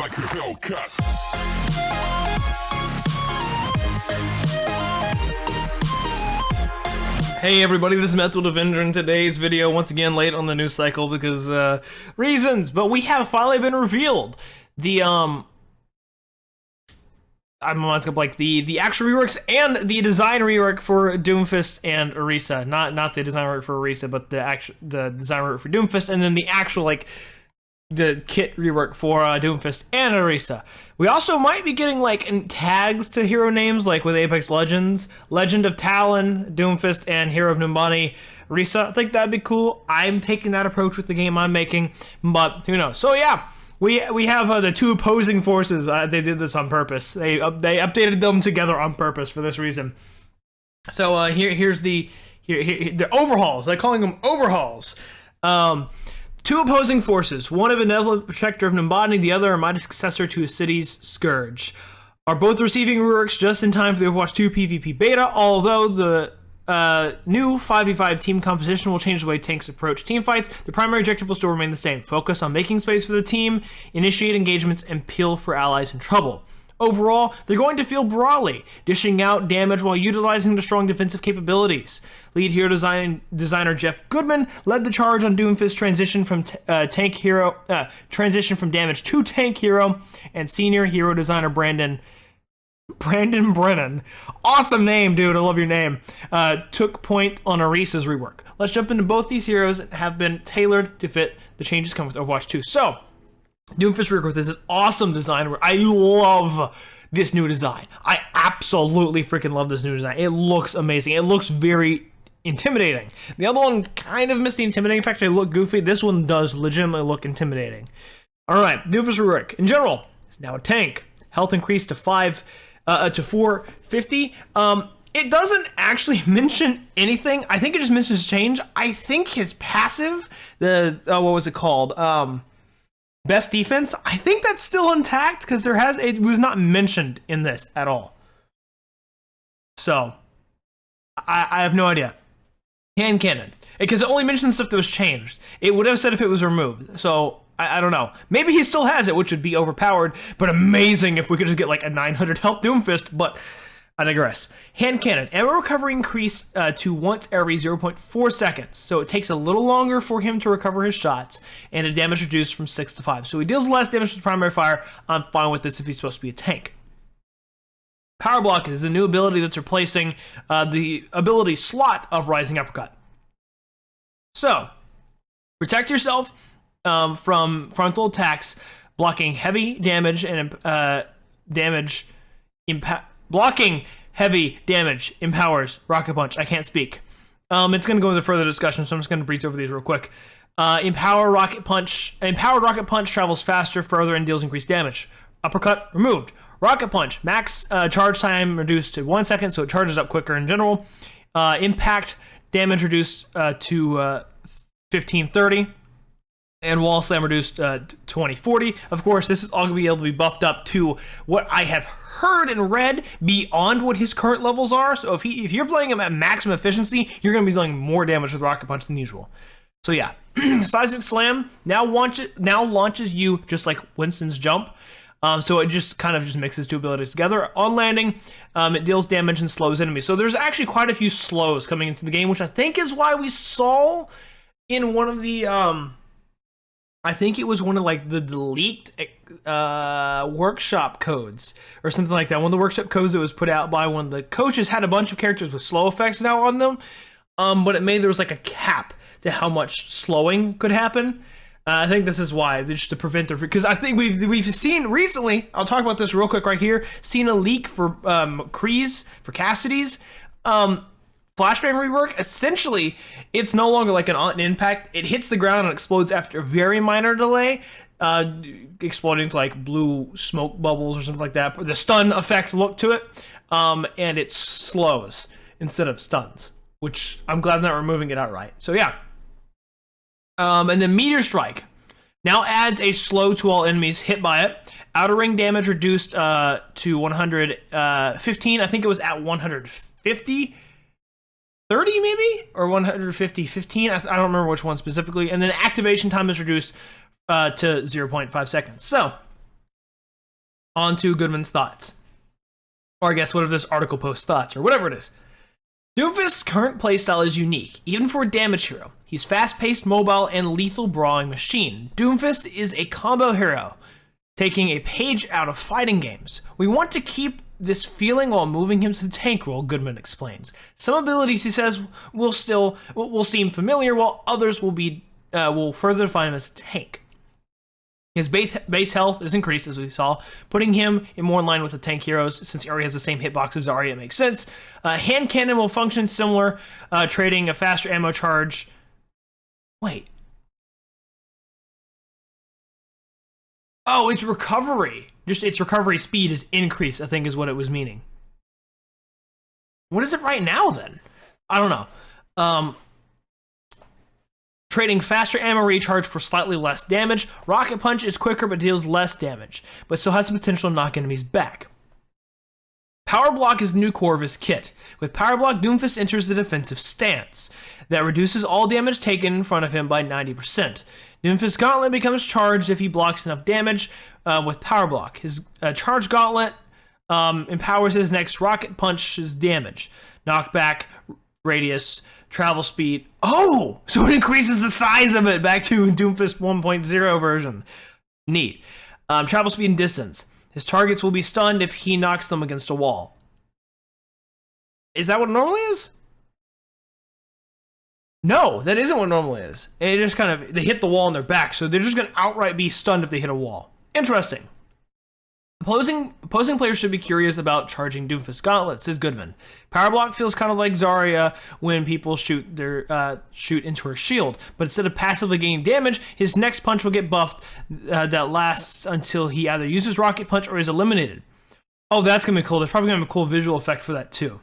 like a Hellcat. Hey everybody, this is Untitled Avenger in today's video, once again late on the news cycle because reasons, but we have finally been revealed. The the actual reworks and the design rework for Doomfist and Orisa. Not the design rework for Orisa, but the design rework for Doomfist, and then the actual the kit rework for Doomfist and Orisa. We also might be getting tags to hero names, like with Apex Legends, Legend of Talon, Doomfist, and Hero of Numbani, Orisa. I think that'd be cool. I'm taking that approach with the game I'm making, but who knows? So yeah, we have the two opposing forces. They did this on purpose. They updated them together on purpose for this reason. So here's the overhauls. They're calling them overhauls. Two opposing forces, one a benevolent protector of Numbani, the other a mighty successor to a city's scourge, are both receiving reworks just in time for the Overwatch 2 PvP beta, although the new 5v5 team composition will change the way tanks approach teamfights. The primary objective will still remain the same: focus on making space for the team, initiate engagements, and peel for allies in trouble. Overall, they're going to feel brawly, dishing out damage while utilizing the strong defensive capabilities. Lead hero designer Jeff Goodman led the charge on Doomfist's transition from damage to tank hero, and senior hero designer Brandon Brennan, awesome name, dude, I love your name, took point on Orisa's rework. Let's jump into both these heroes that have been tailored to fit the changes coming with Overwatch 2. So, Doomfist rework with this awesome design. I love this new design. I absolutely freaking love this new design. It looks amazing. It looks very intimidating. The other one kind of missed the intimidating factor. It looked goofy. This one does legitimately look intimidating. Alright, Doomfist rework. In general, it's now a tank. Health increased to 450. It doesn't actually mention anything. I think it just mentions change. I think his passive, what was it called? Best defense, I think that's still intact because it was not mentioned in this at all. So I have no idea. Hand cannon, because it only mentions stuff that was changed. It would have said if it was removed. So I don't know. Maybe he still has it, which would be overpowered, but amazing if we could just get a 900 health Doomfist. But I digress. Hand cannon. Ammo recovery increase to once every 0.4 seconds. So it takes a little longer for him to recover his shots, and the damage reduced from 6 to 5. So he deals less damage with primary fire. I'm fine with this if he's supposed to be a tank. Power block is the new ability that's replacing the ability slot of Rising Uppercut. So, protect yourself from frontal attacks, blocking heavy damage and blocking heavy damage empowers Rocket Punch. I can't speak. It's going to go into further discussion, so I'm just going to breeze over these real quick. Empowered Rocket Punch travels faster, further, and deals increased damage. Uppercut removed. Rocket Punch, max charge time reduced to 1 second, so it charges up quicker in general. Impact damage reduced to 1530. And Wall Slam reduced to 2040. Of course, this is all going to be able to be buffed up to what I have heard and read beyond what his current levels are. So if you're playing him at maximum efficiency, you're going to be dealing more damage with Rocket Punch than usual. So yeah, Seismic Slam now launches you just like Winston's Jump. So it just kind of mixes two abilities together. On landing, it deals damage and slows enemies. So there's actually quite a few slows coming into the game, which I think is why we saw in one of the I think it was one of the leaked workshop codes or something like that. One of the workshop codes that was put out by one of the coaches had a bunch of characters with slow effects now on them, but it made there was a cap to how much slowing could happen. I think this is why, just to prevent the, because I think we've seen recently, I'll talk about this real quick right here, seen a leak for Kree's, for Cassidy's flashbang rework. Essentially, it's no longer an impact. It hits the ground and explodes after a very minor delay, exploding to blue smoke bubbles or something like that. The stun effect look to it, and it slows instead of stuns, which I'm glad I'm not removing it outright. So yeah. And then Meteor Strike now adds a slow to all enemies hit by it. Outer ring damage reduced to 115. I think it was at 150. 30 maybe? Or 150, 15? I don't remember which one specifically. And then activation time is reduced to 0.5 seconds. So, On to Goodman's thoughts. Or I guess whatever this article posts thoughts, or whatever it is. Doomfist's current playstyle is unique, even for a damage hero. He's fast-paced, mobile, and lethal brawling machine. Doomfist is a combo hero, taking a page out of fighting games. We want to keep this feeling while moving him to the tank role, Goodman explains. Some abilities, he says, will seem familiar, while others will further define him as a tank. His base health is increased, as we saw, putting him more in line with the tank heroes. Since he already has the same hitbox as Zarya, it makes sense. Hand cannon will function similar, trading a faster ammo charge. Wait. Oh, it's recovery. Just its recovery speed is increased, I think is what it was meaning. What is it right now, then? I don't know. Trading faster ammo recharge for slightly less damage. Rocket Punch is quicker but deals less damage, but still has the potential to knock enemies back. Power Block is the new core of his kit. With Power Block, Doomfist enters the defensive stance that reduces all damage taken in front of him by 90%. Doomfist's Gauntlet becomes charged if he blocks enough damage with Power Block. His Charge Gauntlet empowers his next Rocket Punch's damage, knockback, radius, travel speed. Oh! So it increases the size of it back to Doomfist 1.0 version. Neat. Travel speed and distance. His targets will be stunned if he knocks them against a wall. Is that what it normally is? No, that isn't what it normally is. It just kind of, they hit the wall and they're back, so they're just going to outright be stunned if they hit a wall. Interesting. Opposing players should be curious about charging Doomfist Gauntlet, says Goodman. Power Block feels kind of like Zarya when people shoot into her shield, but instead of passively gaining damage, his next punch will get buffed that lasts until he either uses Rocket Punch or is eliminated. Oh, that's going to be cool. There's probably going to be a cool visual effect for that too.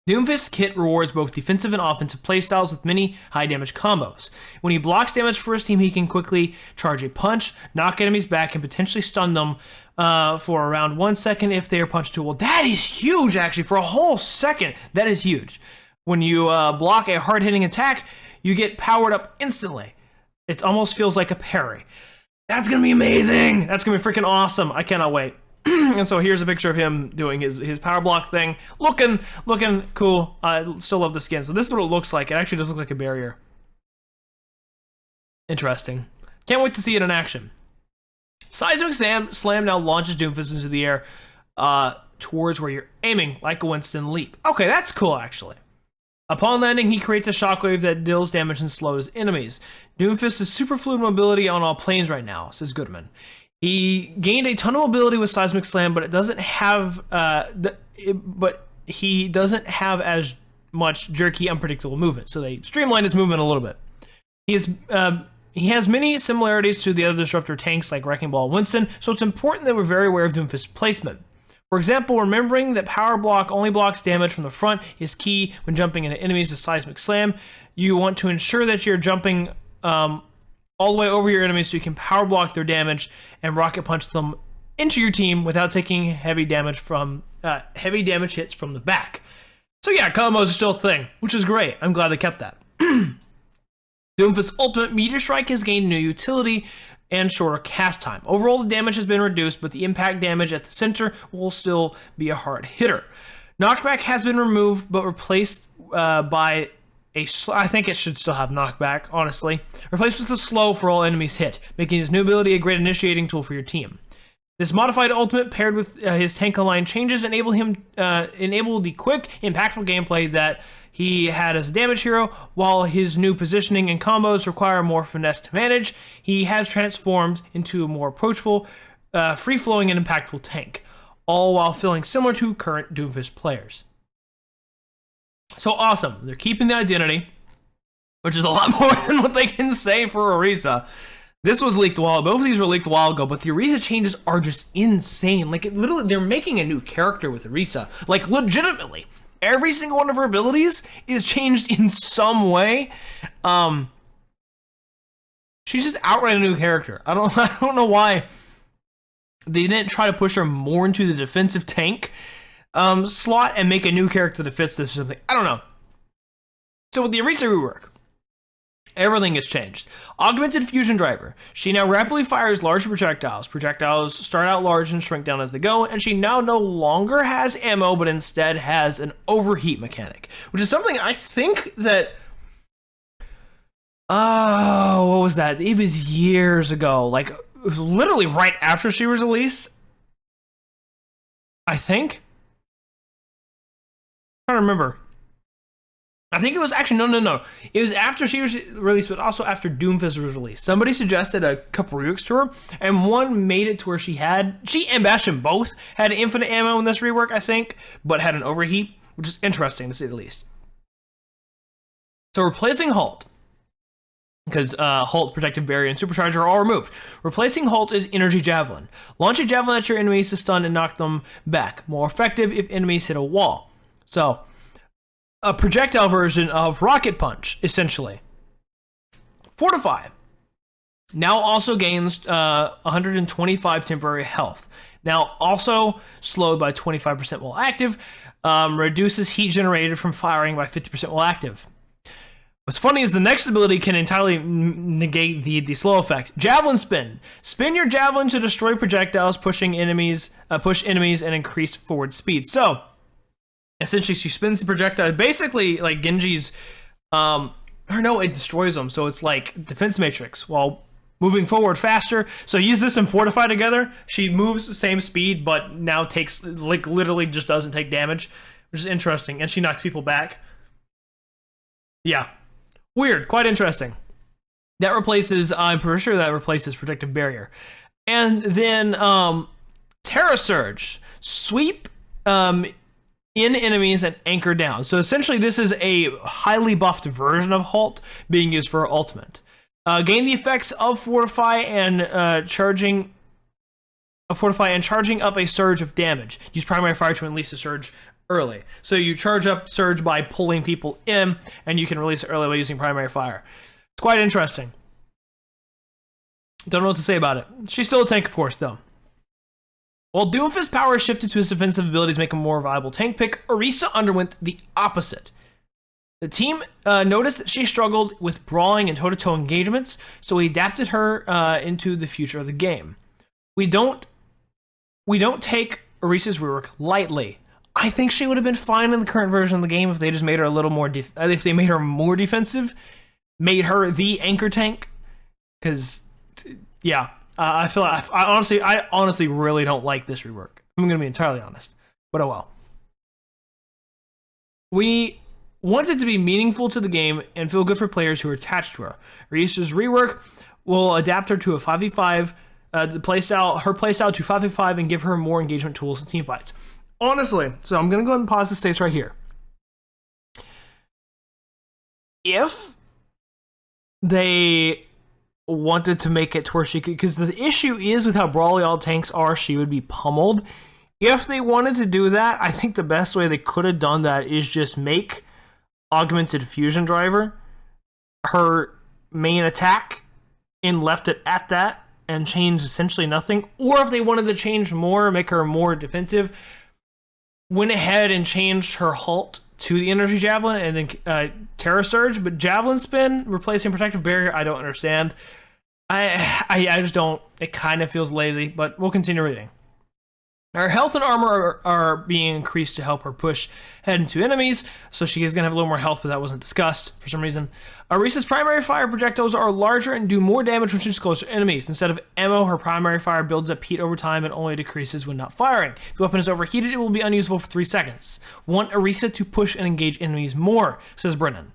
Doomfist Kit rewards both defensive and offensive playstyles with many high damage combos. When he blocks damage for his team, he can quickly charge a punch, knock enemies back, and potentially stun them for around 1 second if they are punched to a wall. That is huge, actually, for a whole second. That is huge. When you block a hard-hitting attack, you get powered up instantly. It almost feels like a parry. That's going to be amazing. That's going to be freaking awesome. I cannot wait. And so here's a picture of him doing his power block thing. Looking cool. I still love the skin. So this is what it looks like. It actually does look like a barrier. Interesting. Can't wait to see it in action. Seismic Slam now launches Doomfist into the air towards where you're aiming, like a Winston leap. Okay, that's cool, actually. Upon landing, he creates a shockwave that deals damage and slows enemies. Doomfist has super fluid mobility on all planes right now, says Goodman. He gained a ton of mobility with Seismic Slam, but it doesn't have he doesn't have as much jerky, unpredictable movement. So they streamlined his movement a little bit. He has many similarities to the other Disruptor tanks like Wrecking Ball and Winston, so it's important that we're very aware of Doomfist's placement. For example, remembering that Power Block only blocks damage from the front is key when jumping into enemies with Seismic Slam. You want to ensure that you're jumping all the way over your enemies so you can Power Block their damage and Rocket Punch them into your team without taking heavy damage hits from the back. So yeah, combos are still a thing, which is great. I'm glad they kept that. Doomfist's ultimate Meteor Strike has gained new utility and shorter cast time. Overall, the damage has been reduced, but the impact damage at the center will still be a hard hitter. Knockback has been removed, but replaced by I think it should still have knockback, honestly. Replaced with a slow for all enemies hit, making his new ability a great initiating tool for your team. This modified ultimate paired with his tank line changes enable the quick, impactful gameplay that he had as a damage hero. While his new positioning and combos require more finesse to manage, he has transformed into a more approachable, free-flowing, and impactful tank, all while feeling similar to current Doomfist players. So awesome. They're keeping the identity, which is a lot more than what they can say for Orisa. This was leaked a while. Both of these were leaked a while ago, but the Orisa changes are just insane. Like, literally, they're making a new character with Orisa. Like, legitimately. Every single one of her abilities is changed in some way. She's just outright a new character. I don't know why they didn't try to push her more into the defensive tank slot and make a new character that fits this or something. I don't know. So with the Orisa rework, Everything has changed. Augmented Fusion Driver. She now rapidly fires large projectiles. Projectiles start out large and shrink down as they go, and she now no longer has ammo, but instead has an overheat mechanic, which is something I think that... Oh, what was that? It was years ago, like literally right after she was released, I think. I don't remember. I think it was actually, no. It was after she was released, but also after Doomfist was released. Somebody suggested a couple reworks to her, and one made it to where she and Bastion both had infinite ammo in this rework, I think, but had an overheat, which is interesting to say the least. So replacing Halt, because Halt, Protective Barrier, and Supercharger are all removed. Replacing Halt is Energy Javelin. Launch a Javelin at your enemies to stun and knock them back. More effective if enemies hit a wall. So, a projectile version of Rocket Punch, essentially. Fortify. Now also gains 125 temporary health. Now also slowed by 25% while active. Reduces heat generated from firing by 50% while active. What's funny is the next ability can entirely negate the slow effect. Javelin Spin. Spin your javelin to destroy projectiles, push enemies, and increase forward speed. So, essentially, she spins the projectile. Basically, like Genji's, it destroys them. So it's like defense matrix while moving forward faster. So use this and Fortify together. She moves the same speed, but now takes, like, literally just doesn't take damage, which is interesting. And she knocks people back. Yeah. Weird. Quite interesting. That replaces, I'm pretty sure that replaces Protective Barrier. And then, Terra Surge. Sweep, in enemies and anchor down. So essentially this is a highly buffed version of Halt being used for ultimate. Gain the effects of Fortify and charging up a surge of damage. Use primary fire to release a surge early. So you charge up surge by pulling people in, and you can release it early by using primary fire. It's quite interesting. Don't know what to say about it. She's still a tank, of course, though. While Doomfist's power shifted to his defensive abilities, making him a more viable tank pick, Orisa underwent the opposite. The team noticed that she struggled with brawling and toe-to-toe engagements, so we adapted her into the future of the game. We don't take Orisa's rework lightly. I think she would have been fine in the current version of the game if they just made her a little more if they made her more defensive, made her the anchor tank. Because, yeah, I feel like I honestly really don't like this rework. I'm gonna be entirely honest, but oh well. We want it to be meaningful to the game and feel good for players who are attached to her. Orisa's rework will adapt her to a 5v5, her playstyle to 5v5, and give her more engagement tools in teamfights. Honestly, so I'm gonna go ahead and pause the states right here. If they wanted to make it to where she could, because the issue is with how brawly all tanks are, she would be pummeled. If they wanted to do that, I think the best way they could have done that is just make Augmented Fusion Driver her main attack and left it at that and change essentially nothing. Or if they wanted to change more, make her more defensive, went ahead and changed her Halt to the Energy Javelin and then Terra Surge. But Javelin Spin replacing Protective Barrier, I don't understand. I just don't. It kind of feels lazy, but we'll continue reading. Her health and armor are being increased to help her push head into enemies, so she is going to have a little more health, but that wasn't discussed for some reason. Orisa's primary fire projectiles are larger and do more damage when she's closer to enemies. Instead of ammo, her primary fire builds up heat over time and only decreases when not firing. If the weapon is overheated, it will be unusable for 3 seconds. Want Orisa to push and engage enemies more, says Brennan.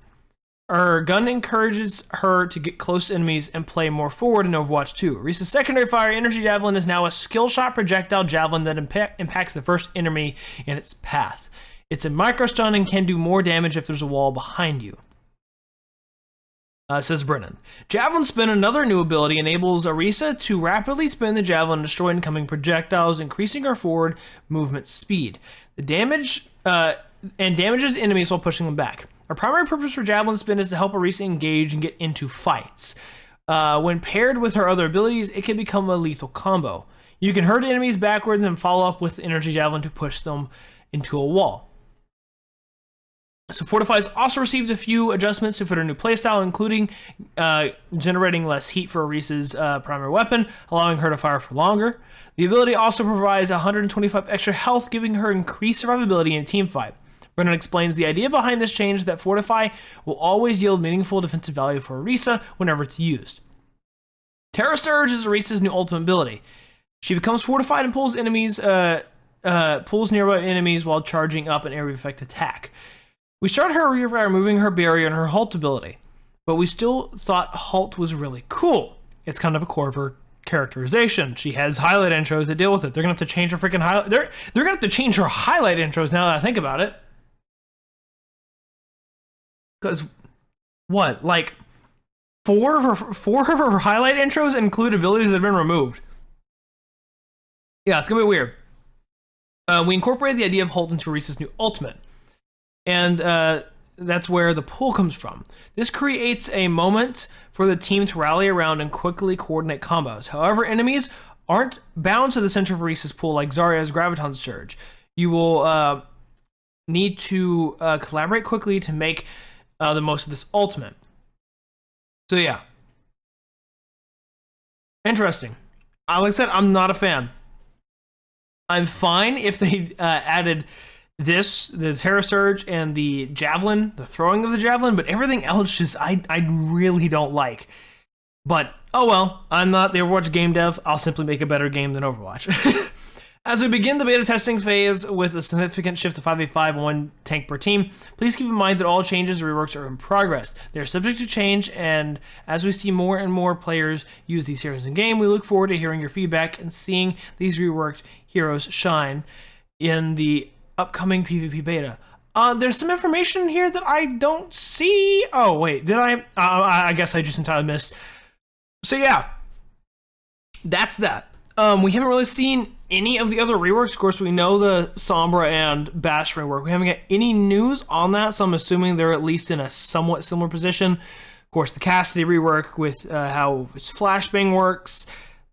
Her gun encourages her to get close to enemies and play more forward in Overwatch 2. Orisa's secondary fire, Energy Javelin, is now a skill shot projectile javelin that impacts the first enemy in its path. It's a micro-stun and can do more damage if there's a wall behind you, says Brennan. Javelin Spin, another new ability, enables Orisa to rapidly spin the javelin and destroy incoming projectiles, increasing her forward movement speed. The damage and damages enemies while pushing them back. Our primary purpose for Javelin Spin is to help Orisa engage and get into fights. When paired with her other abilities, it can become a lethal combo. You can hurt enemies backwards and follow up with Energy Javelin to push them into a wall. So Fortify's also received a few adjustments to fit her new playstyle, including generating less heat for Orisa's primary weapon, allowing her to fire for longer. The ability also provides 125 extra health, giving her increased survivability in a teamfight. Brennan explains the idea behind this change that Fortify will always yield meaningful defensive value for Orisa whenever it's used. Terra Surge is Orisa's new ultimate ability. She becomes fortified and pulls nearby enemies while charging up an area of effect attack. We started her by removing her barrier and her halt ability, but we still thought halt was really cool. It's kind of a core of her characterization. She has highlight intros that deal with it. They're gonna have to change her freaking highlight. They're gonna have to change her highlight intros now that I think about it. Because what, like four of her highlight intros include abilities that have been removed. Yeah, it's gonna be weird. We incorporated the idea of halt into Orisa's new ultimate, and that's where the pull comes from. This creates a moment for the team to rally around and quickly coordinate combos. However, enemies aren't bound to the center of Orisa's pull like Zarya's Graviton Surge. You will need to collaborate quickly to make the most of this ultimate. So yeah. Interesting. Like I said, I'm not a fan. I'm fine if they added the Terra Surge and the Javelin, the throwing of the Javelin, but everything else just I really don't like. But oh well, I'm not the Overwatch game dev. I'll simply make a better game than Overwatch. As we begin the beta testing phase with a significant shift to 5v5 and 1 tank per team, please keep in mind that all changes and reworks are in progress. They are subject to change, and as we see more and more players use these heroes in game, we look forward to hearing your feedback and seeing these reworked heroes shine in the upcoming PvP beta. There's some information here that I don't see. Oh wait, did I? I guess I just entirely missed. So yeah, that's that. We haven't really seen any of the other reworks. Of course, we know the Sombra and Bash rework. We haven't got any news on that, so I'm assuming they're at least in a somewhat similar position. Of course, the Cassidy rework with how his flashbang works,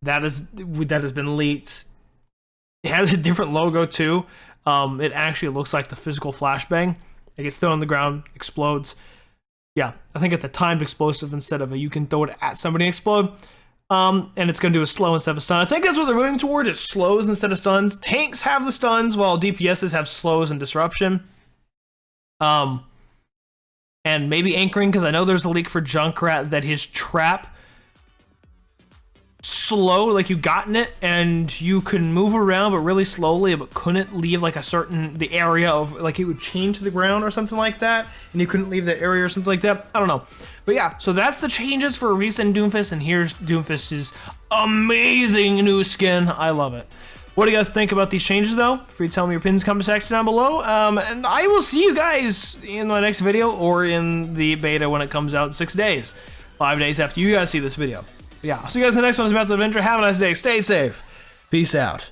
that has been leaked. It has a different logo too. It actually looks like the physical flashbang. It gets thrown on the ground, explodes. Yeah, I think it's a timed explosive instead of a you can throw it at somebody and explode. And it's going to do a slow instead of a stun. I think that's what they're moving toward, is slows instead of stuns. Tanks have the stuns, while DPSs have slows and disruption. And maybe anchoring, because I know there's a leak for Junkrat that his trap slow, like you got in it, and you can move around, but really slowly, but couldn't leave like the area of, like it would chain to the ground or something like that, and you couldn't leave that area or something like that. I don't know. But yeah, so that's the changes for Orisa and Doomfist, and here's Doomfist's amazing new skin. I love it. What do you guys think about these changes, though? Feel free to tell me your opinions in the comment section down below. And I will see you guys in my next video, or in the beta when it comes out in 6 days. 5 days after you guys see this video. Yeah, I'll see you guys in the next one. It's about the adventure. Have a nice day. Stay safe. Peace out.